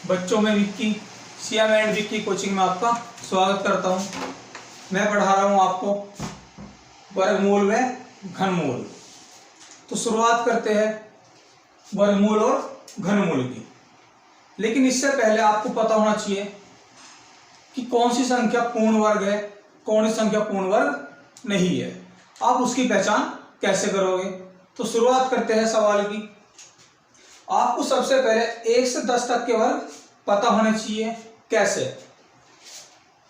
बच्चों में Vicky CM and Vicky coaching में आपका स्वागत करता हूं। मैं पढ़ा रहा हूं आपको वर्गमूल व घनमूल। तो शुरुआत करते हैं वर्गमूल और घनमूल की। लेकिन इससे पहले आपको पता होना चाहिए कि कौन सी संख्या पूर्ण वर्ग है, कौन सी संख्या पूर्ण वर्ग नहीं है। आप उसकी पहचान कैसे करोगे? तो शुरुआत करते हैं सवाल की। आपको सबसे पहले 1 से 10 तक के वर्ग पता होने चाहिए। कैसे?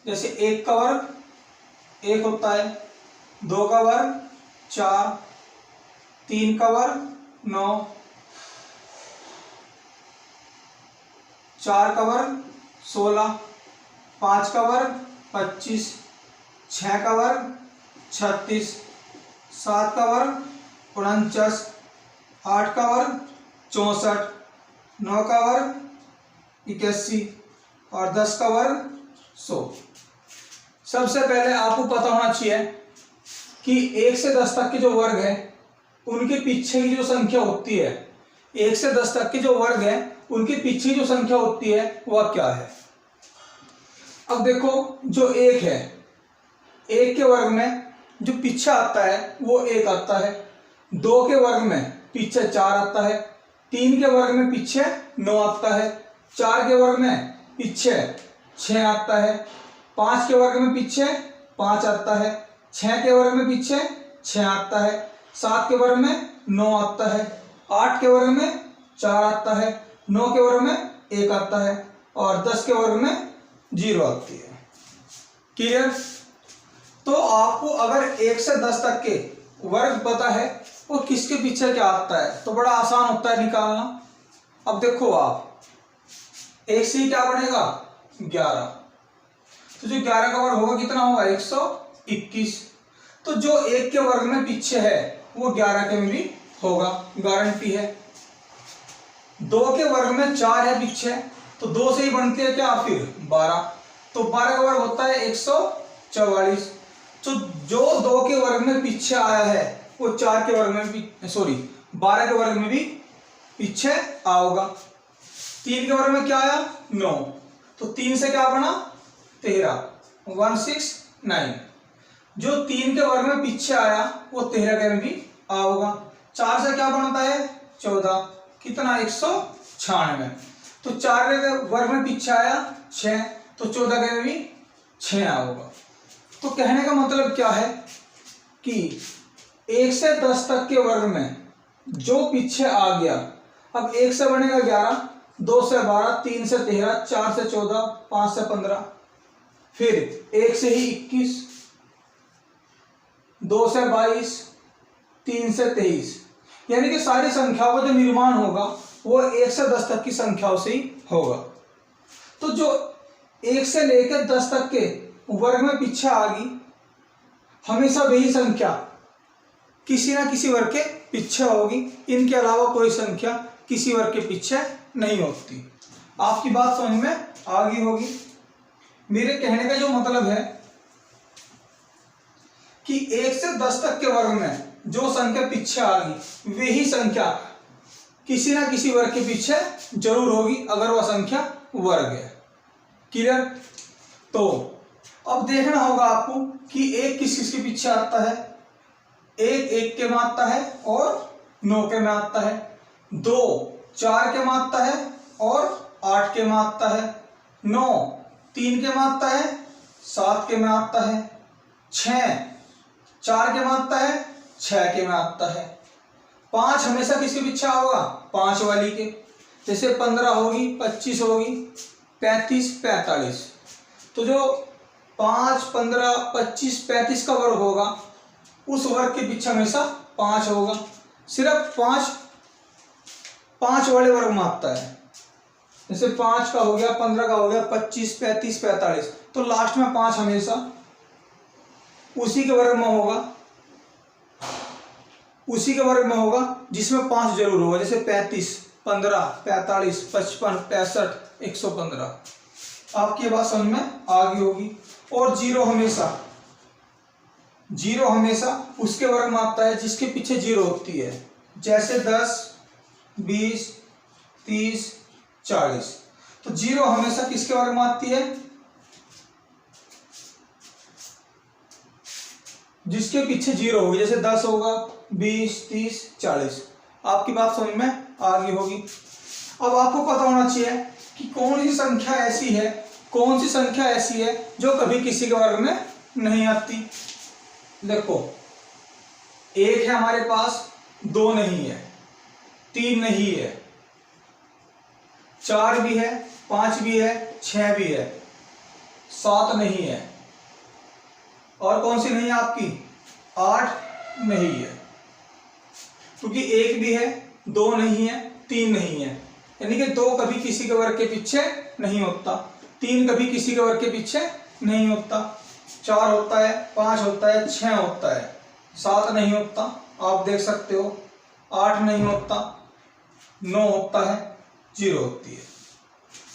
जैसे 1 का वर्ग 1 होता है, 2 का वर्ग 4, 3 का वर्ग 9, 4 का वर्ग 16, 5 का वर्ग 25, 6 का वर्ग 36, 7 का वर्ग 49, 8 का वर्ग 64, 9 का वर्ग 81 और 10 का वर्ग 100। सबसे पहले आपको पता होना चाहिए कि 1 से 10 तक के जो वर्ग है उनके पीछे की जो संख्या होती है, 1 से 10 तक के जो वर्ग है उनके पीछे की जो संख्या होती है वह क्या है। अब देखो, जो 1 है, 1 के वर्ग में जो पीछे आता है वो 1 आता है, 2 के वर्ग में पीछे 4 आता है, 3 के वर्ग में पीछे 9 आता है, 4 के वर्ग में पीछे 6 आता है, 5 के वर्ग में पीछे 5 आता है, 6 के वर्ग में पीछे 6 आता है, 7 के वर्ग में 9 आता है, 8 के वर्ग में 4 आता है, 9 के वर्ग में 1 आता है और 10 के वर्ग में 0 आती है। क्लियर? तो आपको अगर 1 से 10 तक के वर्ग पता है वो किसके पीछे क्या आता है तो बड़ा आसान होता है निकालना। अब देखो, आप 1 से क्या बनेगा 11, तो जो 11 का वर्ग होगा कितना होगा 121। तो जो 1 के वर्ग में पीछे है वो 11 के में भी होगा, गारंटी है। 2 के वर्ग में 4 है पीछे, तो 2 से ही बनती है क्या फिर 12, तो 12 का वर्ग होता है 144। तो जो 2 के वर्ग में पीछे आया है वो 4 के वर्ग में भी 12 के वर्ग में भी पीछे आओगा। 3 के वर्ग में क्या आया 9, तो 3 से क्या बना 13, 169। जो 3 के वर्ग में पीछे आया वो 13 के में भी आओगा। 4 से क्या बनता है 14, कितना 196। तो 4 के वर्ग में पीछे आया 6, तो 14 के में भी 6 आओगा। तो कहने का मतलब क्या है कि 1 से 10 तक के वर्ग में जो पीछे आ गया, अब 1 से बनेगा 11, 2 से 12, 3 से 13, 4 से 14, 5 से 15, फिर 1 से ही 21, 2 से 22, 3 से 23, यानी कि सारी संख्याओं का जो निर्माण होगा वो 1 से 10 तक की संख्याओं से ही होगा। तो जो 1 से लेकर 10 तक के वर्ग में पीछे आ गई, हमेशा वही संख्या किसी ना किसी वर्ग के पीछे होगी। इनके अलावा कोई संख्या किसी वर्ग के पीछे नहीं होती। आपकी बात समझ में आ गई होगी। मेरे कहने का जो मतलब है कि 1 से 10 तक के वर्ग में जो संख्या पीछे आ गई वही संख्या किसी ना किसी वर्ग के पीछे जरूर होगी, अगर वह संख्या वर्ग है। क्लियर? तो अब देखना होगा आपको कि 1 किस किस के पीछे आता है। 1 के में आता है और 9 के में आता है, 2 4 के में आता है और 8 के में आता है, 9 3 के में आता है, 7 के में आता है, 6 4 के में आता है, 6 के में आता है, 5 हमेशा किसके पीछे होगा 5 वाली के। जैसे 15 होगी, 25 होगी, 35 45। तो जो 5 15 25 35 का वर्ग होगा उस वर्ग के पीछे हमेशा 5 होगा। सिर्फ 5 वाले वर्ग में आता है। जैसे 5 का हो गया, 15 का हो गया, 25 35 45, तो लास्ट में 5 हमेशा उसी के वर्ग में होगा, उसी के वर्ग में होगा जिसमें 5 जरूर होगा। जैसे 35 15 45 55 65 115। आपकी बात समझ में आ गई होगी। और 0 हमेशा उसके वर्ग में आता है जिसके पीछे 0 होती है। जैसे 10 20 30 40। तो 0 हमेशा किसके वर्ग में आती है? जिसके पीछे 0 होगी, जैसे 10 होगा, 20, 30, 40। आपकी बात समझ में आ गई होगी। अब आपको पता होना चाहिए कि कौन सी संख्या ऐसी है, कौन सी संख्या ऐसी है जो कभी किसी के वर्ग में नहीं आती। देखो, 1 है हमारे पास, 2 नहीं है, 3 नहीं है, 4 भी है, 5 भी है, 6 भी है, 7 नहीं है, और कौन सी नहीं है आपकी? 8 नहीं है, क्योंकि 1 भी है, 2 नहीं है, 3 नहीं है, यानी कि 2 कभी किसी के वर्ग के पीछे नहीं होता, 3 कभी किसी के वर्ग के पीछे नहीं होता, 4 होता है, 5 होता है, 6 होता है, 7 नहीं होता, आप देख सकते हो, 8 नहीं होता, 9 होता है, 0 होती है।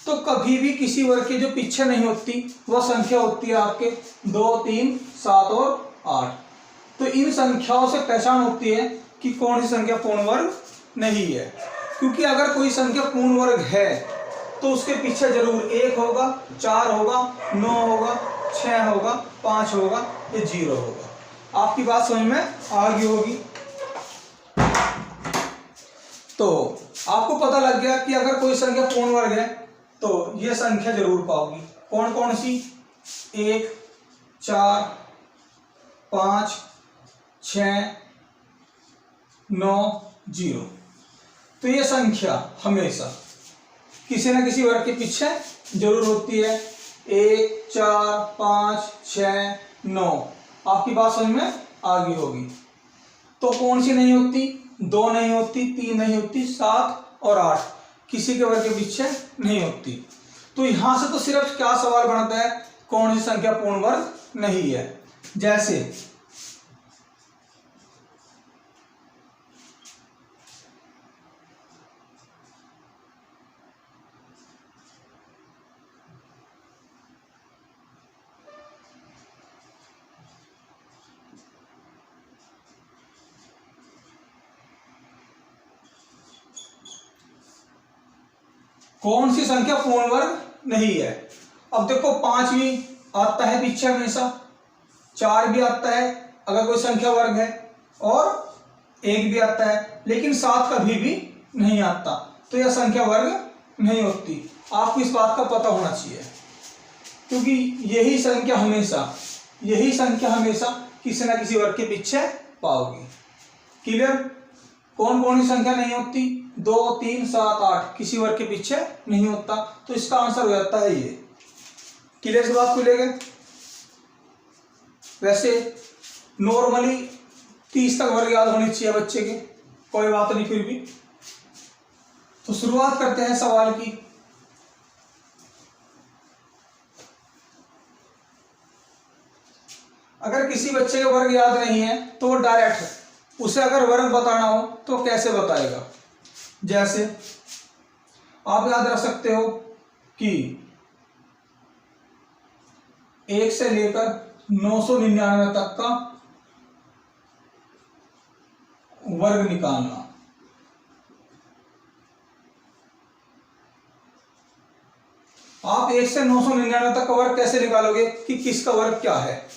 तो कभी भी किसी वर्ग के जो पीछे नहीं होती वह संख्या होती है आपके 2, 3, 7 और 8। तो इन संख्याओं से पहचान होती है कि कौन सी संख्या पूर्ण वर्ग नहीं है, क्योंकि अगर कोई संख्या पूर्ण वर्ग है तो उसके पीछे जरूर 1 होगा, 4 होगा, 9 होगा, 6 होगा, 5 होगा, या 0 होगा। आपकी बात समझ में आ गई होगी। तो आपको पता लग गया कि अगर कोई संख्या पूर्ण वर्ग है तो यह संख्या जरूर पाओगी। कौन कौन सी? 1, 4, 5, 6, 9, 0। तो यह संख्या हमेशा किसी न किसी वर्ग के पीछे जरूर होती है। 1, 4, 5, 6, 9। आपकी बात समझ में आ गई होगी। तो कौन सी नहीं होती? 2 नहीं होती, 3 नहीं होती, 7 और 8 किसी के वर्ग के पीछे नहीं होती। तो यहां से तो सिर्फ क्या सवाल बनता है, कौन सी संख्या पूर्ण वर्ग नहीं है। जैसे कौन सी संख्या पूर्ण वर्ग नहीं है। अब देखो, 5 भी आता है पीछे हमेशा, 4 भी आता है अगर कोई संख्या वर्ग है, और 1 भी आता है, लेकिन 7 कभी भी नहीं आता, तो यह संख्या वर्ग नहीं होती। आपको इस बात का पता होना चाहिए, क्योंकि यही संख्या हमेशा किसी ना किसी वर्ग के पीछे पाओगी। क्लियर? कौन कौन सी संख्या नहीं होती? 2, 3, 7, 8 किसी वर्ग के पीछे नहीं होता, तो इसका आंसर हो जाता है ये। क्लियर से बात को लेकर? वैसे नॉर्मली 30 तक वर्ग याद होने चाहिए बच्चे के, कोई बात नहीं फिर भी। तो शुरुआत करते हैं सवाल की। अगर किसी बच्चे के वर्ग याद नहीं है तो वो डायरेक्ट, उसे अगर वर्ग बताना हो तो कैसे बताएगा? जैसे आप याद रख सकते हो कि 1 से लेकर 999 तक का वर्ग निकालना। आप 1 से 999 तक का वर्ग कैसे निकालोगे कि किसका वर्ग क्या है?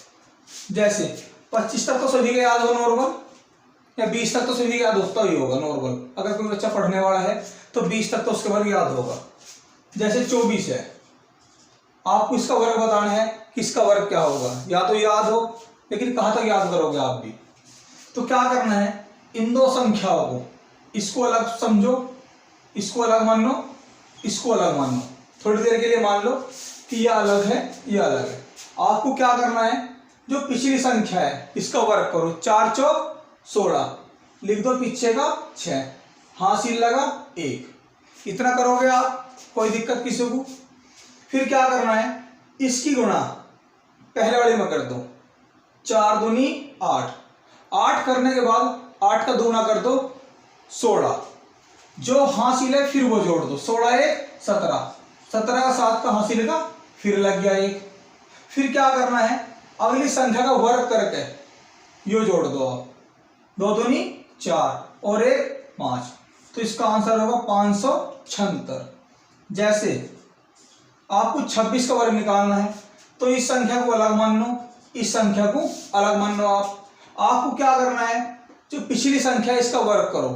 जैसे 25 तक तो सभी का याद हो नॉर्मल, या 20 तक तो सभी का याद होता ही होगा नॉर्मल। अगर कोई बच्चा पढ़ने वाला है तो 20 तक तो उसके वर्ग याद होगा। जैसे 24 है, आपको इसका वर्ग बताना है, किसका वर्ग क्या होगा, या तो याद हो, लेकिन कहां तक याद करोगे आप भी। तो क्या करना है, इन दो संख्याओं को, इसको अलग समझो, इसको अलग मान लो, इसको अलग मान लो, थोड़ी देर के लिए मान लो कि यह अलग है, यह अलग है। आपको क्या करना है, जो पिछली संख्या है इसका वर्ग करो। 4 चौक 16, लिख दो पीछे का 6, हासिल लगा 1। इतना करोगे आप, कोई दिक्कत किसी को? फिर क्या करना है, इसकी गुणा पहले वाले में कर दो। 4 दूनी 8, 8 करने के बाद 8 का दूना कर दो 16, जो हासिल है फिर वो जोड़ दो। 16 1 17, 17 का 7 का हासिल का फिर लग गया 1। फिर क्या करना है, अगली संख्या का वर्ग करके यो जोड़ दो आप। 2 दूनी 4 और 1 5, तो इसका आंसर होगा 576। जैसे आपको 26 का वर्ग निकालना है, तो इस संख्या को अलग मान लो, इस संख्या को अलग मान लो। आपको क्या करना है, जो पिछली संख्या है इसका वर्ग करो,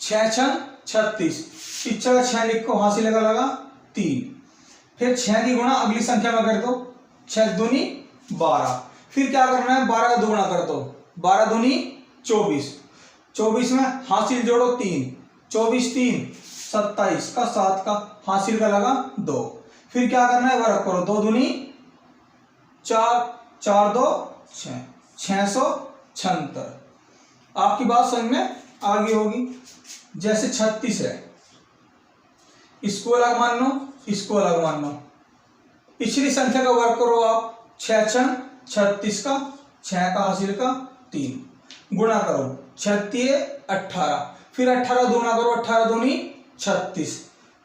6 6 36, पीछे का 6 लिखो, हासिल लगा 3, फिर 6 की गुणा अगली संख्या में कर दो, 6 दूनी 12, फिर क्या करना है 12 का दुगुना कर दो, 12 दूनी 24, 24 में हासिल जोड़ो 3, 24 3 27 का 7 का हासिल का लगा 2, फिर क्या करना है वर्ग करो, 2 दूनी 4, 4 2 6, 676। आपकी बात समझ में आ गई होगी। जैसे 36 है, इसको अलग मान लो, इसको अलग मान लो, पिछली संख्या का वर्ग करो आप, 6 6 36 का 6 का हासिल का 3, गुणा करो 36 18, फिर 18 दूना करो, 18 दूनी 36,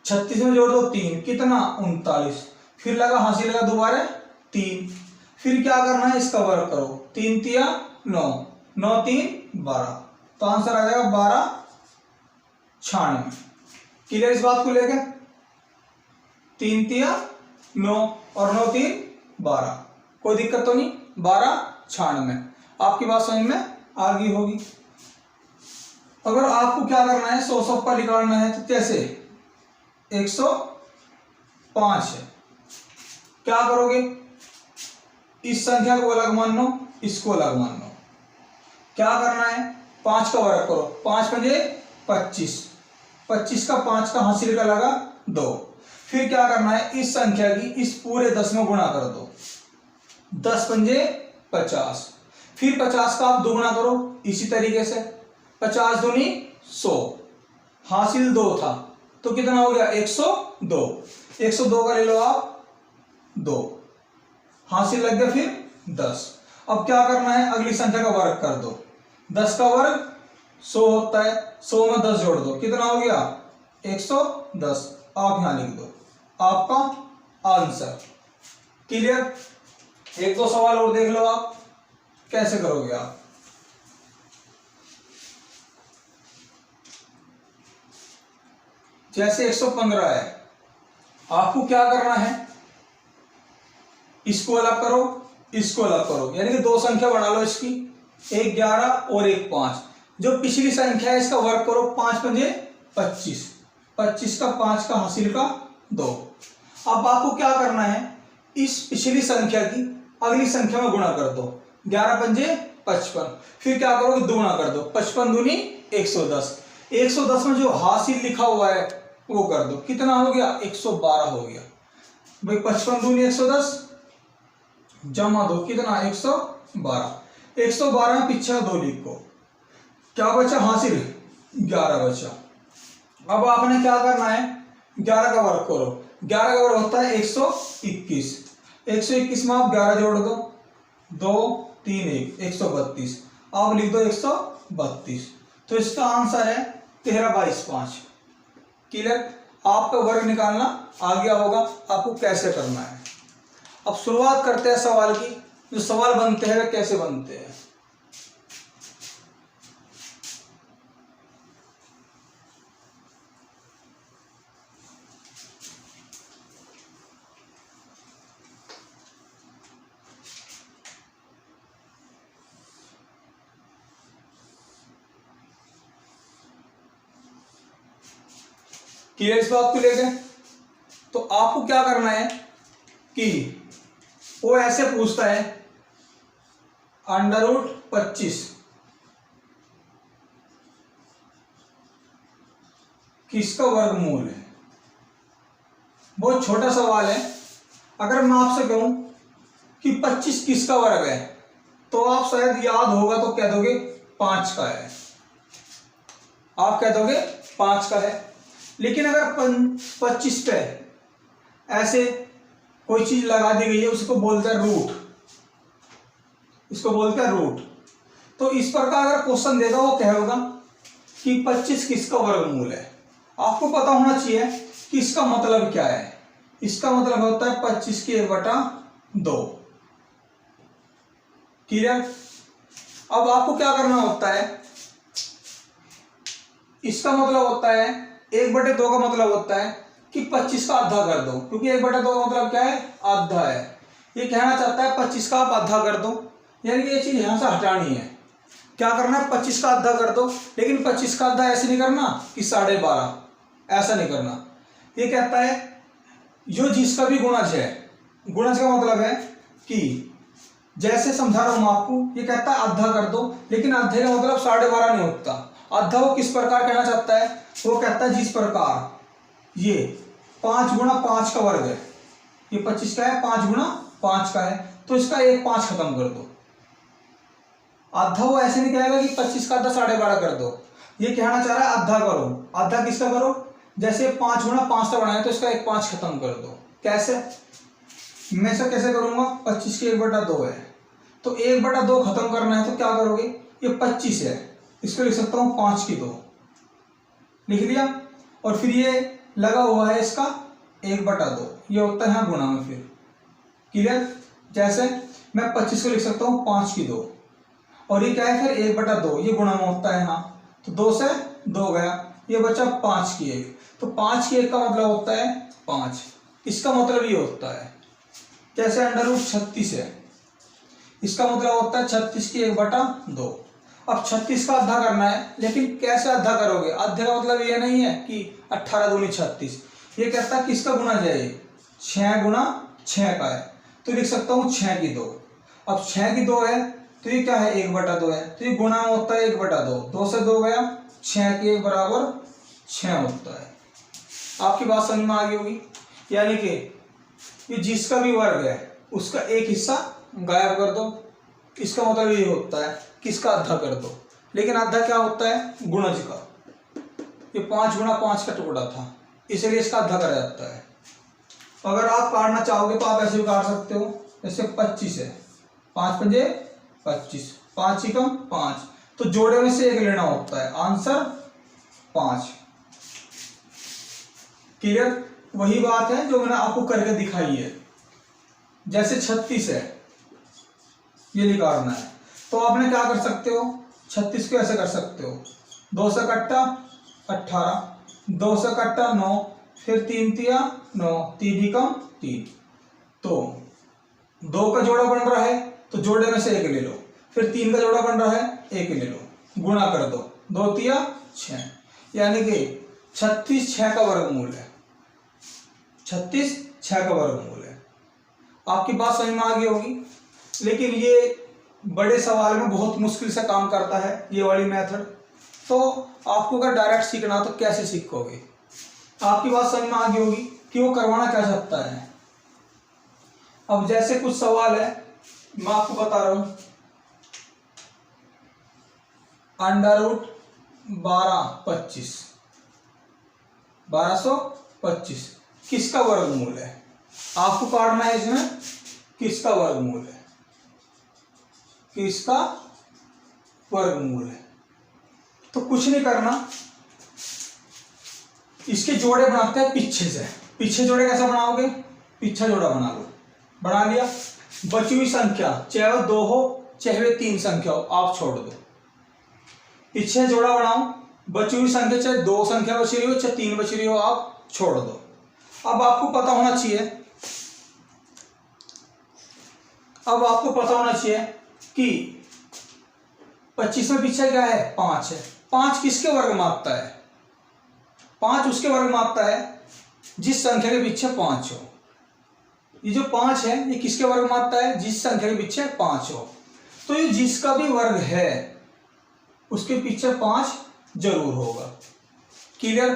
36 में जोड़ दो 3, कितना 39, फिर लगा हासिल का दोबारा 3, फिर क्या करना है इसका वर्ग करो, 3 तिया 9, 9 3 12, तो आंसर आ जाएगा 12 96। क्लियर इस बात को लेके, 3 तिया 9 और 9 3 12, कोई दिक्कत तो नहीं, 12 96। आपकी बात समझ में आ गई होगी। अगर आपको क्या करना है 100 का निकालना है तो कैसे, 105 है, क्या करोगे, इस संख्या को अलग मान लो, इसको अलग मान लो, क्या करना है 5 का वर्ग करो, 5 पंजे 25, 25 का 5 का हासिल का लगा 2, फिर क्या करना है इस संख्या की इस पूरे 10 में गुणा कर दो, 10 पंजे 50, फिर 50 का आप दोगुना करो इसी तरीके से, 50 दूनी 100, हासिल 2 था तो कितना हो गया 102, 102 का ले लो आप 2, हासिल लग गया फिर 10। अब क्या करना है अगली संख्या का वर्ग कर दो, 10 का वर्ग 100 होता है, 100 में 10 जोड़ दो, कितना हो गया 110, आप यहां लिख दो आपका आंसर। क्लियर। एक दो सवाल और देख लो आप कैसे करोगे आप। जैसे 115 है, आपको क्या करना है, इसको अलग करो, इसको अलग करो, यानी कि दो संख्या बना लो इसकी, एक 11 और एक 5। जो पिछली संख्या है इसका वर्ग करो, 5 पंजे 25, 25 का 5 का हासिल का 2। अब आपको क्या करना है, इस पिछली संख्या की अगली संख्या में गुणा कर दो, 11 पंजे 55, फिर क्या करोगे दुगुना कर दो, 55 दूनी 110, 110 में जो हासिल लिखा हुआ है वो कर दो, कितना हो गया 112 हो गया भाई, 55 दूनी 110 जमा दो, कितना 112, 112 में पीछे 2 लिखो, क्या बचा हासिल 11 बचा। अब आपने क्या करना है 11 का वर्ग करो, 11 का वर्ग होता है 121, 121 में आप 11 जोड़ दो, 2 3 1 132, आप लिख दो 132, तो इसका आंसर है 13 22 5। क्लियर। आपका वर्ग निकालना आ गया होगा आपको कैसे करना है। अब शुरुआत करते हैं सवाल की। जो सवाल बनते हैं वे कैसे बनते हैं। क्लियर इस बात को लेकर, तो आपको क्या करना है कि वो ऐसे पूछता है √25 किसका वर्गमूल है। बहुत छोटा सवाल है। अगर मैं आपसे कहूं कि 25 किसका वर्ग है तो आप शायद याद होगा तो कह दोगे 5 का है, आप कह दोगे 5 का है। लेकिन अगर 25 पे ऐसे कोई चीज लगा दी गई है उसको बोलते हैं रूट, इसको बोलते हैं रूट। तो इस प्रकार अगर क्वेश्चन देगा वो कहेगा कि 25 किसका वर्गमूल है। आपको पता होना चाहिए कि इसका मतलब क्या है। इसका मतलब होता है 25 की 1/2। क्लियर। अब आपको क्या करना होता है, इसका मतलब होता है 1/2 का मतलब होता है कि 25 का आधा कर दो, क्योंकि 1/2 का मतलब क्या है, आधा है। ये कहना चाहता है 25 का आप आधा कर दो, यानी कि ये चीज यहां से हटानी है। क्या करना है, 25 का आधा कर दो, लेकिन 25 का आधा ऐसे नहीं करना कि 12.5, ऐसा नहीं करना। ये कहता है जो जिसका भी गुणज है, गुणज का मतलब है कि जैसे समझा रहा हूं आपको, ये कहता है आधा कर दो, लेकिन आधे का मतलब 12.5 नहीं होता। आधा वो किस प्रकार कहना चाहता है, वो कहता है जिस प्रकार ये 5 गुणा 5 का वर्ग है, ये 25 का है, 5 गुणा 5 का है, तो इसका 1 5 खत्म कर दो। आधा वो ऐसे नहीं कहेगा कि 25 का आधा 12.5 कर दो, ये कहना चाह रहा है आधा करो। आधा किसका करो, जैसे 5 गुणा 5 का बनाया तो इसका 1 5 खत्म कर दो। कैसे, मैं इसे कैसे करूंगा, 25 की 1/2 है, तो 1/2 खत्म करना है तो क्या करोगे, ये 25 है, इसको लिख सकता हूं 5 की 2, लिख दिया। और फिर ये लगा हुआ है इसका 1/2, ये होता है यहाँ गुणा में, फिर क्लियर। जैसे मैं 25 को लिख सकता हूँ 5 की 2, और ये क्या है फिर 1/2, ये गुणा में होता है यहाँ, तो 2 से 2 गया, ये बचा 5 की 1, तो 5 की 1 का मतलब होता है 5। इसका मतलब ये होता है जैसे √36 है, इसका मतलब होता है 36 की 1/2। अब 36 का आधा करना है, लेकिन कैसे आधा करोगे, आधे का मतलब ये नहीं है कि 18 दूनी 36, ये कहता है किसका गुणा जाए, 6 गुणा 6 का है, तो लिख सकता हूँ 6 की 2। अब 6 की 2 है तो ये क्या है, 1/2 है, तो ये गुणा में होता है 1/2, 2 से 2 गया, 6 की 1 बराबर 6 होता है। आपकी बात समझ में आ गई होगी। यानी कि ये जिसका भी वर्ग है उसका एक हिस्सा गायब कर दो, इसका मतलब ये होता है कि इसका आधा कर दो, लेकिन आधा क्या होता है, गुणज का। ये 5 गुणा 5 का टुकड़ा था, इसलिए इसका आधा करा जाता है। अगर आप काटना चाहोगे तो आप ऐसे भी काट सकते हो, जैसे 25 है, 5 पंजे 25, 5 ही कम 5, तो जोड़े में से 1 लेना होता है, आंसर 5। क्लियर। वही बात है जो मैंने आपको करके दिखाई है। जैसे 36 है, ये निकालना है, तो आपने क्या कर सकते हो, 36 को ऐसे कर सकते हो, 2 से कट्टा 18, 2 से कट्टा 9, फिर 3 तिया 9, 3 ही कम 3, तो 2 का जोड़ा बन रहा है तो जोड़े में से 1 ले लो, फिर 3 का जोड़ा बन रहा है 1 ले लो, गुणा कर दो, 2 तिया 6, यानी कि 36 6 का वर्गमूल है, 36 6 का वर्गमूल है। आपकी बात समझ में आ गई होगी। लेकिन ये बड़े सवाल में बहुत मुश्किल से काम करता है ये वाली मेथड, तो आपको अगर डायरेक्ट सीखना तो कैसे सीखोगे। आपकी बात समझ में आ गई होगी कि वो करवाना क्या चाहता है। अब जैसे कुछ सवाल है मैं आपको बता रहा हूं, √1225 1225 किसका वर्गमूल है, आपको काटना है इसमें किसका वर्गमूल है, किसका वर्गमूल है। तो कुछ नहीं करना, इसके जोड़े बनाते हैं पीछे से। पीछे जोड़े कैसे बनाओगे, पीछा जोड़ा बना लो, बना लिया। बची हुई संख्या चाहे वो 2 हो चाहे वो 3 संख्या हो, आप छोड़ दो, पीछे जोड़ा बनाओ। बची हुई संख्या चाहे 2 संख्या बची रही हो चाहे 3 बची रही हो, आप छोड़ दो। अब आपको पता होना चाहिए, अब आपको पता होना चाहिए कि 25 में पीछे क्या है, 5 है। 5 किसके वर्ग मापता है, 5 उसके वर्ग मापता है जिस संख्या के पीछे 5 हो। ये जो 5 है ये किसके वर्ग मापता है, जिस संख्या के पीछे 5 हो। तो ये जिसका भी वर्ग है उसके पीछे 5 जरूर होगा। क्लियर।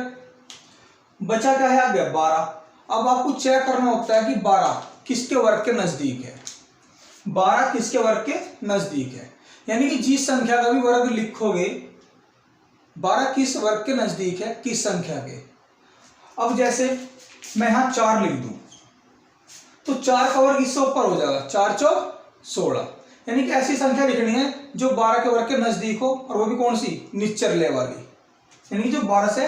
बचा क्या है आगे, 12। अब आपको चेक करना होता है कि 12 किसके वर्ग के नजदीक है, 12 किसके वर्ग के नजदीक है। यानी कि जिस संख्या का भी वर्ग लिखोगे 12 किस वर्ग के नजदीक है, किस संख्या के। अब जैसे मैं यहां 4 लिख दूं तो 4 का वर्ग इससे ऊपर हो जाएगा, 4 चौक 16। यानी कि ऐसी संख्या लिखनी है जो 12 के वर्ग के नजदीक हो, और वो भी कौन सी, निचले वाली। यानी कि जो 12 से,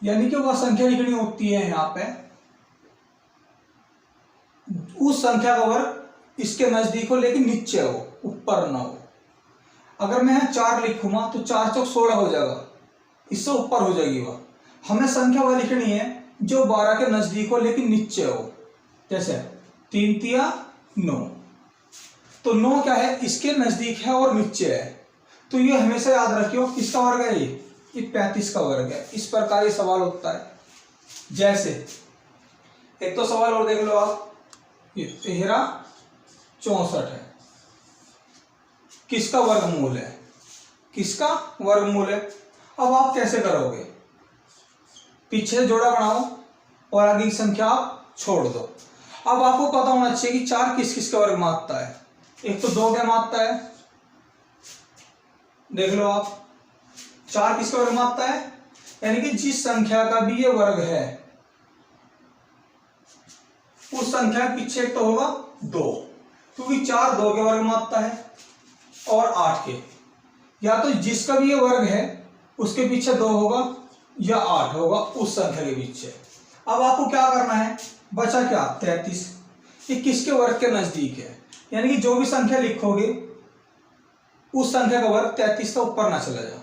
यानी कि वह संख्या लिखनी होती है यहां पे उस संख्या का वर्ग इसके नजदीक हो लेकिन नीचे हो, ऊपर ना हो। अगर मैं यहां 4 लिखूंगा तो 4 चौक 16 हो जाएगा, इससे ऊपर हो जाएगी वह। हमें संख्या वह लिखनी है जो 12 के नजदीक हो लेकिन नीचे हो। जैसे 3 तिया 9, तो 9 क्या है, इसके नजदीक है और नीचे है, तो ये हमेशा याद रखियो किसका वर्ग है, ये 35 का वर्ग है। इस प्रकार ये सवाल होता है। जैसे एक तो सवाल और देख लो आप, ये 13 64 है, किसका वर्गमूल है, किसका वर्गमूल है। अब आप कैसे करोगे, पीछे से जोड़ा बनाओ और आगे की संख्या आप छोड़ दो। अब आपको पता होना चाहिए कि 4 किस किस का वर्ग मापता है। एक तो 2 क्या मापता है, देख लो आप, 4 किसका वर्ग मापता है, यानी कि जिस संख्या का भी ये वर्ग है उस संख्या के पीछे एक तो होगा 2, क्योंकि 4 2 के वर्ग मापता है, और 8 के, या तो जिसका भी ये वर्ग है उसके पीछे 2 होगा या 8 होगा उस संख्या के पीछे। अब आपको क्या करना है, बचा क्या 33, ये किसके वर्ग के नजदीक है, यानी कि जो भी संख्या लिखोगे उस संख्या का वर्ग 33 का ऊपर ना चला जाए,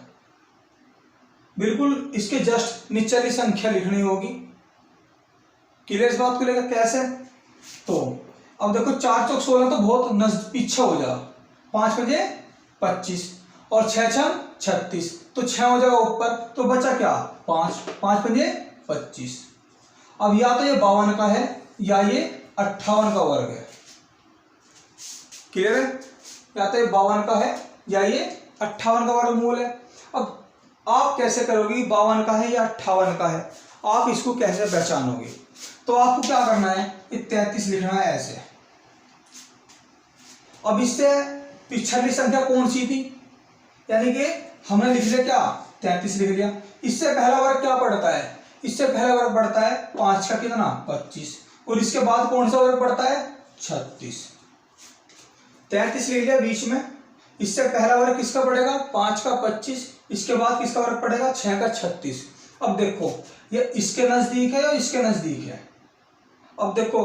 बिल्कुल इसके जस्ट नीचे वाली संख्या लिखनी होगी। क्लियर इस बात को लेकर कैसे, तो अब देखो 4 चौक 16 तो बहुत पीछे हो जाएगा, 5 बजे 25 और 6 6 36, तो 6 हो जाएगा ऊपर, तो बचा क्या 5, 5 बजे 25। अब या तो ये 52 का है या ये 58 का वर्ग है। क्लियर है, या तो ये 52 का है या ये 58 का वर्गमूल है। अब आप कैसे करोगे, 52 का है या 58 का है, आप इसको कैसे पहचानोगे, तो आपको क्या करना है, ये 33 लिखना है ऐसे। अब इससे पिछली संख्या कौन सी थी, यानी कि हमने लिख लिया क्या 33 लिख लिया। इससे पहला वर्ग क्या पड़ता है, इससे पहला वर्ग पड़ता है 5 का कितना 25, और इसके बाद कौन सा वर्ग पड़ता है 36। 33 लिख लिया बीच में, इससे पहला वर्ग किसका पड़ेगा 5 का 25, इसके बाद किसका वर्ग पड़ेगा 6 का 36। अब देखो ये इसके नजदीक है या इसके नजदीक है। अब देखो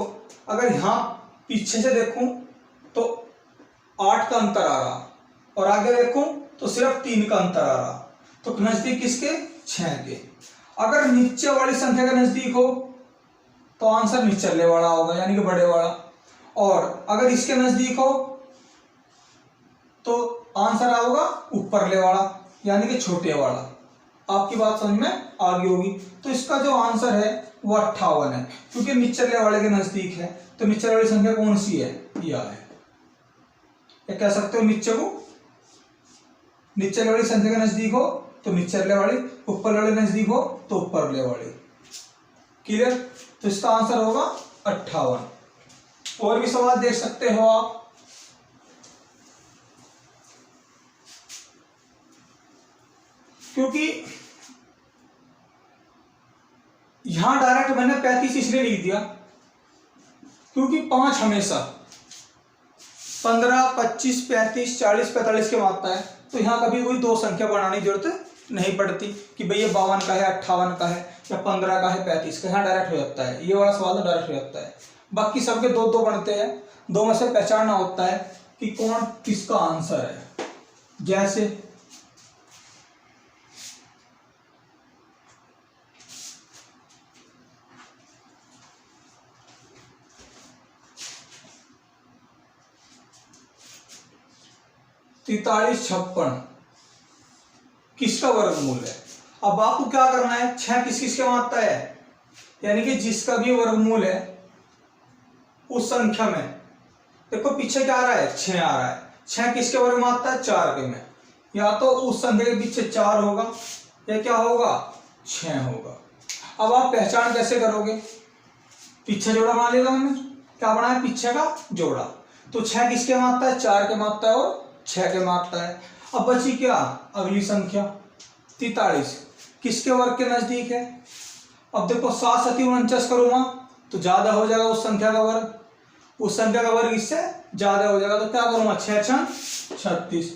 अगर यहां पीछे से देखूं तो 8 का अंतर आ रहा, और आगे देखूं तो सिर्फ 3 का अंतर आ रहा, तो नजदीक किसके 6 के। अगर नीचे वाली संख्या के नजदीक हो तो आंसर निचले वाला होगा, यानी कि बड़े वाला, और अगर इसके नजदीक हो तो आंसर आएगा ऊपरले वाला, यानी कि छोटे वाला। आपकी बात समझ में आ गई होगी। तो इसका जो आंसर है वो 58 है, क्योंकि निचले वाले के नजदीक है, तो निचले वाली संख्या कौन सी है, यह है। या कह सकते हो नीचे को, निचले वाली संख्या के नजदीक हो तो निचले वाली, ऊपर वाले नजदीक हो तो ऊपरले वाली। क्लियर, तो इसका आंसर होगा 58। और भी सवाल देख सकते हो आप, क्योंकि यहां डायरेक्ट मैंने 35 इसलिए लिख दिया क्योंकि 5 हमेशा 15 25 35 40 45 के मापता है, तो यहां कभी कोई 2 संख्या बनाने की जरूरत नहीं पड़ती कि भैया 52 का है 58 का है या 15 का है 35 का, यहाँ डायरेक्ट हो जाता है। ये वाला सवाल तो डायरेक्ट हो जाता है। बाकी सबके 2 बनते हैं, 2 में से पहचानना होता है कि कौन किसका आंसर है। जैसे तितालीस 56 किसका वर्गमूल है। अब आपको क्या करना है, 6 किस किस के मापता है, यानी कि जिसका भी वर्गमूल है उस संख्या में, देखो पीछे क्या आ रहा है 6 आ रहा है, 6 किसके वर्ग मापता है 4 के में, या तो उस संख्या के पीछे 4 होगा या क्या होगा 6 होगा। अब आप पहचान कैसे करोगे, पीछे जोड़ा बना लेगा, हमने क्या बनाया पीछे का जोड़ा, तो 6 किसके मापता है 4 के मापता है और 6 के मापता है। अब बची क्या अगली संख्या 43 किसके वर्ग के नजदीक है। अब देखो 7 7 49 करूंगा तो ज्यादा हो जाएगा उस संख्या का वर्ग, उस संख्या का वर्ग इससे ज्यादा हो जाएगा, तो क्या करूंगा 6 6 36।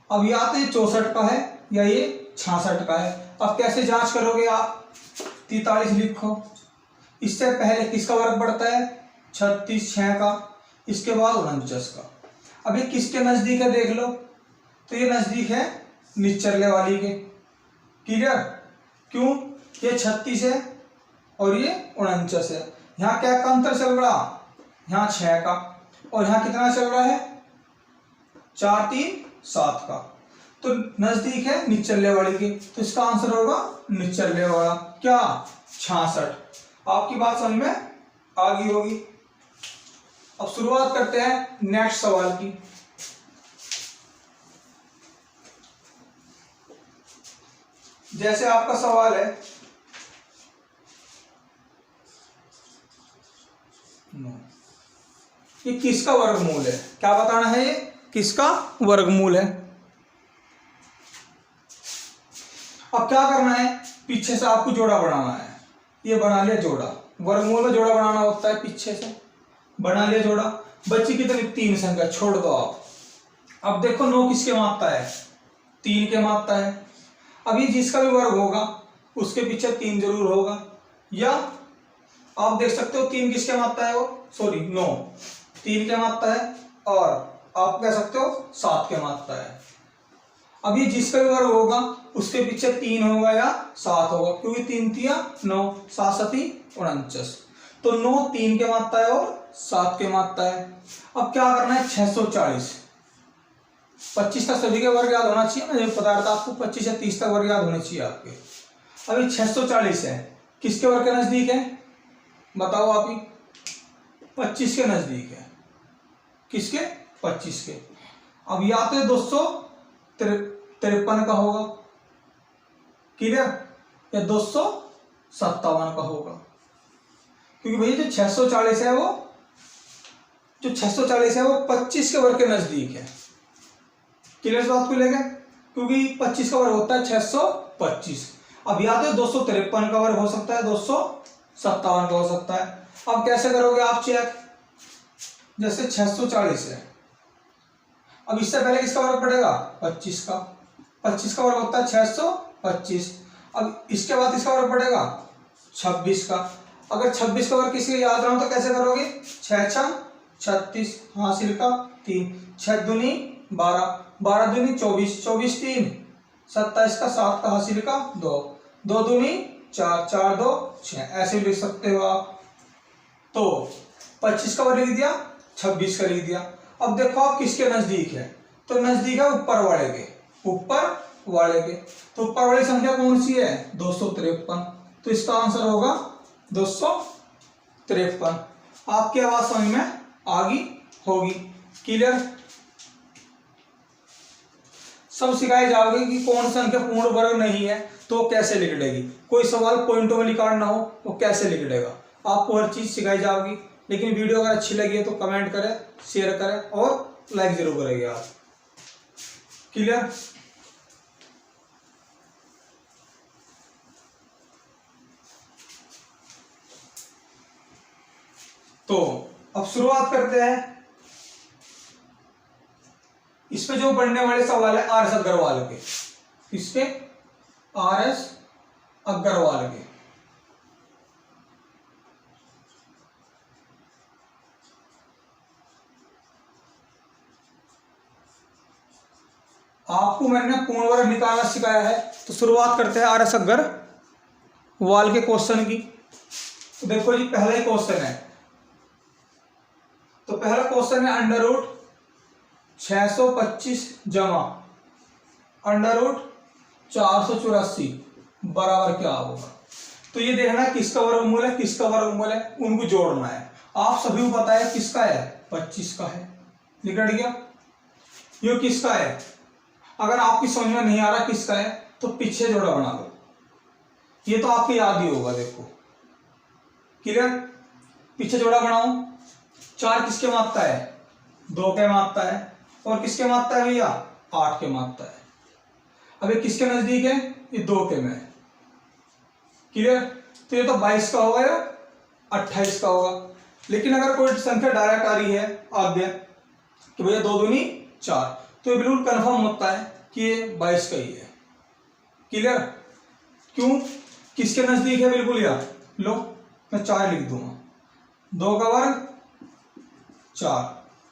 अब या तो ये 64 का है या ये 66 का है। अब कैसे जांच करोगे आप, 43 लिखो, इससे पहले किसका वर्ग बढ़ता है 36 6 का, इसके बाद 49 का। अब ये किसके नजदीक है देख लो, तो ये नजदीक है निचले वाली के। क्लियर, क्यों, ये 36 है और ये 49 है। यहाँ क्या का अंतर चल रहा, यहाँ 6 का, और यहाँ कितना चल रहा है 4 3 7 का। तो नजदीक है निचले वाले के, तो इसका आंसर होगा निचले वाला क्या 66। आपकी बात समझ में आ गई होगी। अब शुरुआत करते हैं नेक्स्ट सवाल की। जैसे आपका सवाल है ये किसका वर्गमूल है, क्या बताना है, ये किसका वर्गमूल है। अब क्या करना है, पीछे से आपको जोड़ा बनाना है। ये बना लिया जोड़ा, वर्गमूल में जोड़ा बनाना होता है, पीछे से बना लिया जोड़ा। बच्ची कितनी 3 संख्या, छोड़ दो आप। अब देखो 9 किसके मापता है, 3 के मापता है। अब ये जिसका भी वर्ग होगा उसके पीछे 3 जरूर होगा, या आप देख सकते हो 3 किसके मापता है, वो सॉरी 9 3 के मापता है, और आप कह सकते हो 7 के मापता है। अब ये जिसका भी वर्ग होगा उसके पीछे 3 होगा या 7 होगा, क्योंकि 3 3 9 7 7 49। तो 9 3 के मापता है और 7 के मापता है। अब क्या करना है 640, 25 तक सभी के वर्ग याद होना चाहिए। मैं बता रहा था आपको 25 या 30 तक वर्ग याद होने चाहिए आपके। अभी 640 है, किसके वर्ग के नजदीक है बताओ आप ही, 25 के नजदीक है। किसके 25 के। अब या तो 253 का होगा, क्लियर, या 257 का होगा, क्योंकि भैया जो 640 है वो 25 के वर्ग के नजदीक है। क्लियर इस बात को लेकर, क्योंकि 25 का वर्ग होता है 625। अब या तो 253 का वर्ग हो सकता है, 257 का हो सकता है। अब कैसे करोगे आप चेक, जैसे 640 है, अब इससे पहले किसका वर्ग पड़ेगा 25 का, 25 का वर्ग होता है 625। अब इसके बाद इसका वर्ग पड़ेगा 26 का। अगर 26 का वर्ग किसी याद रहा हो तो कैसे करोगे, 6 6 36 हासिल का 3, 6 दूनी 12, 12 दूनी 24, 24 3 27 का 7 का हासिल का 2, 2 दूनी 4, 4 2 6, ऐसे लिख सकते हो आप। तो 25 का वर्ग लिख दिया, 26 का लिख दिया। अब देखो आप किसके नजदीक है, तो नजदीक है ऊपर वाले के, ऊपर वाले के। तो ऊपर वाली संख्या कौन सी है 253, तो इसका आंसर होगा 253। आपकी आवाज समझ में आ गई होगी, क्लियर। सब सिखाए जाओगे कि कौन संख्या पूर्ण वर्ग नहीं है तो कैसे लिख देगी। कोई सवाल पॉइंटों में निकालना हो तो कैसे लिख देगा, आपको हर चीज सिखाई जाओगी। लेकिन वीडियो अगर अच्छी लगी है तो कमेंट करें, शेयर करें और लाइक जरूर करेंगे आप, क्लियर। तो अब शुरुआत करते हैं। इसमें जो बनने वाले सवाल है आर एस अग्रवाल के, इसके आर एस अग्रवाल के। आपको मैंने पूर्ण वर्ग निकालना सिखाया है, तो शुरुआत करते हैं आर एस अग्रवाल के क्वेश्चन की। तो देखो जी पहला ही क्वेश्चन है, तो पहला क्वेश्चन है अंडर रूट 625 जमा अंडर रूट 484 बराबर क्या होगा। तो ये देखना है किसका वर्गमूल है, किसका वर्गमूल है, उनको जोड़ना है। आप सभी को पता है किसका है 25 का है, निकल गया। ये किसका है, अगर आपकी समझ में नहीं आ रहा किसका है तो पीछे जोड़ा बना लो, ये तो आपको याद ही होगा। देखो क्लियर, पीछे जोड़ा बनाओ। 4 किसके मापता है 2 के मापता है, और किसके मापता है भैया 8 के मापता है। अब ये किसके नजदीक है, ये 2 के में, क्लियर। तो ये तो 22 का होगा या 28 का होगा। लेकिन अगर कोई संख्या डायरेक्ट आ रही है आगे कि भैया 2 दूनी 4, तो ये बिल्कुल कंफर्म होता है कि ये 22 का ही है, क्लियर। क्यों, किसके नजदीक है बिल्कुल यार, लो मैं 4 लिख दूंगा, 2 का वर्ग 4,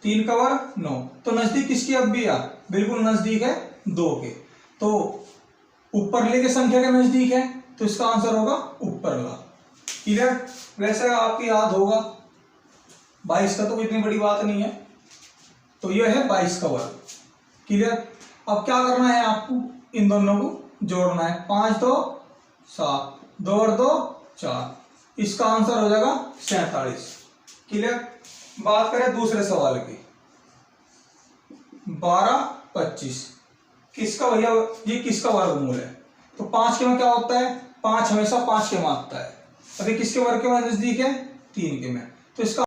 3 का वर्ग 9, तो नजदीक किसकी अब भी यार बिल्कुल नजदीक है 2 के। तो ऊपर ले के संख्या के नजदीक है, तो इसका आंसर होगा ऊपर वाला, क्लियर। वैसे आपकी याद होगा 22 का तो इतनी बड़ी बात नहीं है, तो ये है 22 का वर्ग। क्लियर। अब क्या करना है आपको, इन दोनों को जोड़ना है। 5 2 7, 2 और 2 4, इसका आंसर हो जाएगा 47। क्लियर। बात करें दूसरे सवाल की, 12 25, किसका भैया, ये किसका वर्गमूल है? तो 5 के में क्या होता है, 5 हमेशा 5 के में आता है। अभी किसके वर्ग के में नजदीक है, 3 के में, तो इसका